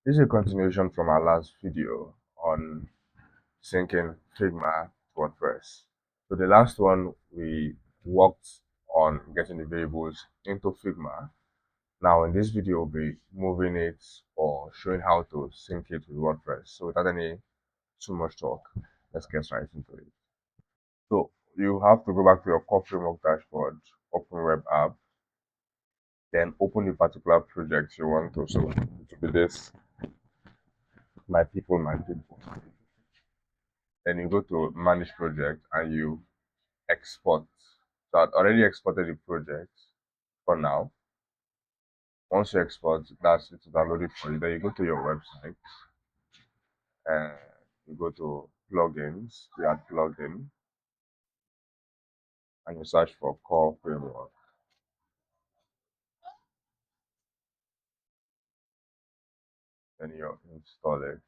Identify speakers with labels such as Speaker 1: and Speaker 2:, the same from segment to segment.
Speaker 1: This is a continuation from our last video on syncing Figma to WordPress. So the last one we worked on getting the variables into Figma. Now in this video we'll be moving it or showing how to sync it with WordPress. So without any too much talk, let's get right into it. So you have to go back to your core framework dashboard, open web app, then open the particular project you want to. So it will be this, my people. Then you go to manage project and you export. So I've already exported the project for now. Once you export, that's it to download it for you. Then you go to your website and you go to plugins, you add plugin, and you search for core framework. Then you install it.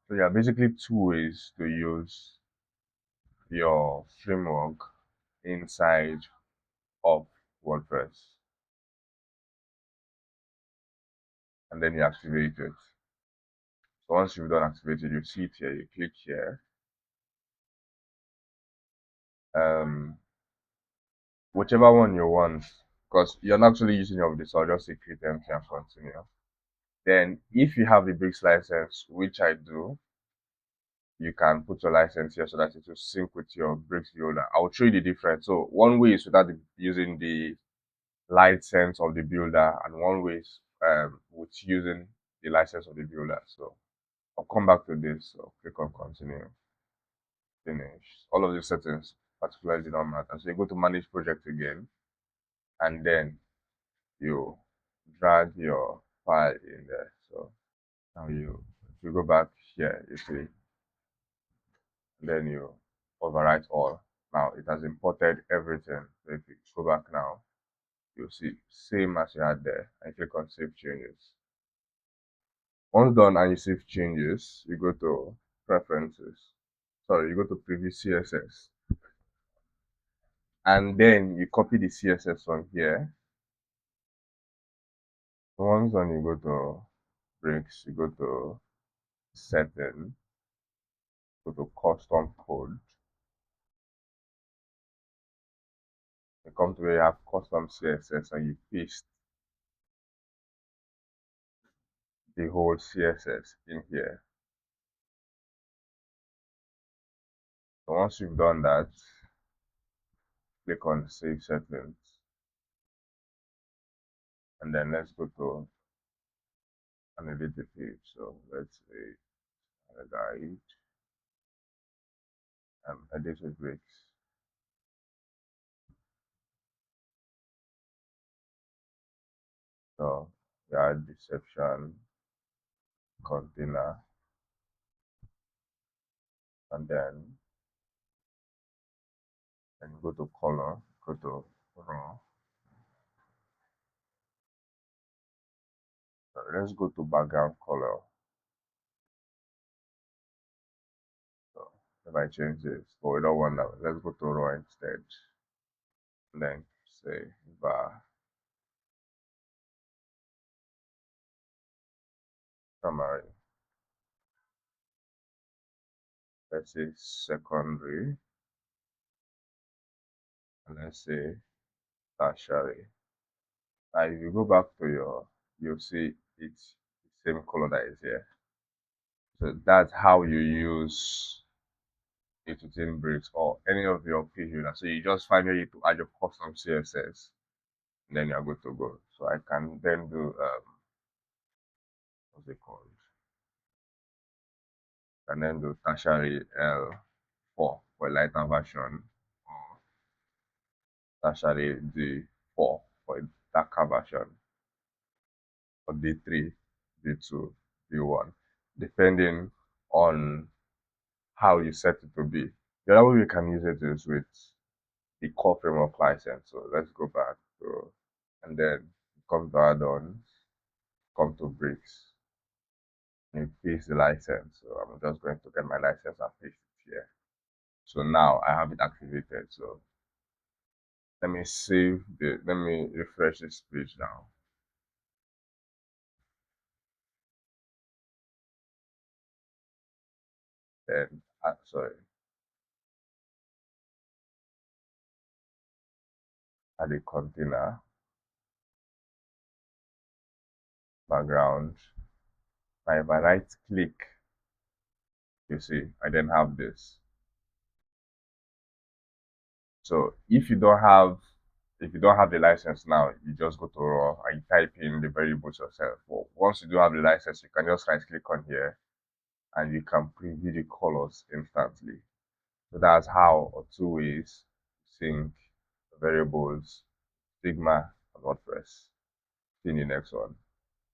Speaker 1: So there are basically two ways to use your framework inside of WordPress. And then you activate it. So once you've done activated, you see it here, you click here. Whichever one you want, because you're not actually using your of this, so I'll just say create empty and continue. Then if you have the Bricks license, which I do, you can put your license here so that it will sync with your Bricks builder. I'll show you the difference. So one way is without using the license of the builder, and one way is with using the license of the builder. So I'll come back to this. So click on continue, finish. All of the settings particularly do not matter. So you go to manage project again, and then you drag your file in there. So now if you go back here, you see, and then you overwrite all. Now it has imported everything. So if you go back now, you'll see same as you had there, and click on save changes. Once done and you save changes, you go to preferences. Sorry, you go to preview CSS, and then you copy the CSS from here. Once done, you go to breaks, you go to setting, go to custom code. You come to where you have custom CSS and you paste the whole CSS in here. So once you've done that, click on save settings, and then let's go to an edit the page. So let's say a guide and edit with breaks. So you add deception, container, and then you go to color, go to raw. So let's go to background color. So if I change this, but we don't want that, let's go to raw instead. And then say bar summary. Let's say secondary, and let's say tertiary. Now if you go back to you'll see it's the same color that is here. So that's how you use it within Bricks or any of your page builder. So you just find where you to add your custom CSS, and then you're good to go. So I can then do what's it called? And then do tertiary L4 for a lighter version, or tertiary D4 for a darker version, or D3, D2, D1, depending on how you set it to be. The other way we can use it is with the core framework license. So let's go back to, and then come to add-ons, come to bricks, and you paste the license. So I'm just going to get my license and paste it here. So now I have it activated. So let me let me refresh this page now. then sorry, add a container, background. Now if I right click, you see I then have this. So if you don't have the license now, you just go to raw and you type in the variables yourself. But once you do have the license, you can just right click on here and you can preview the colors instantly. So that's how, or two ways, sync variables, Figma, and WordPress. See you in the next one.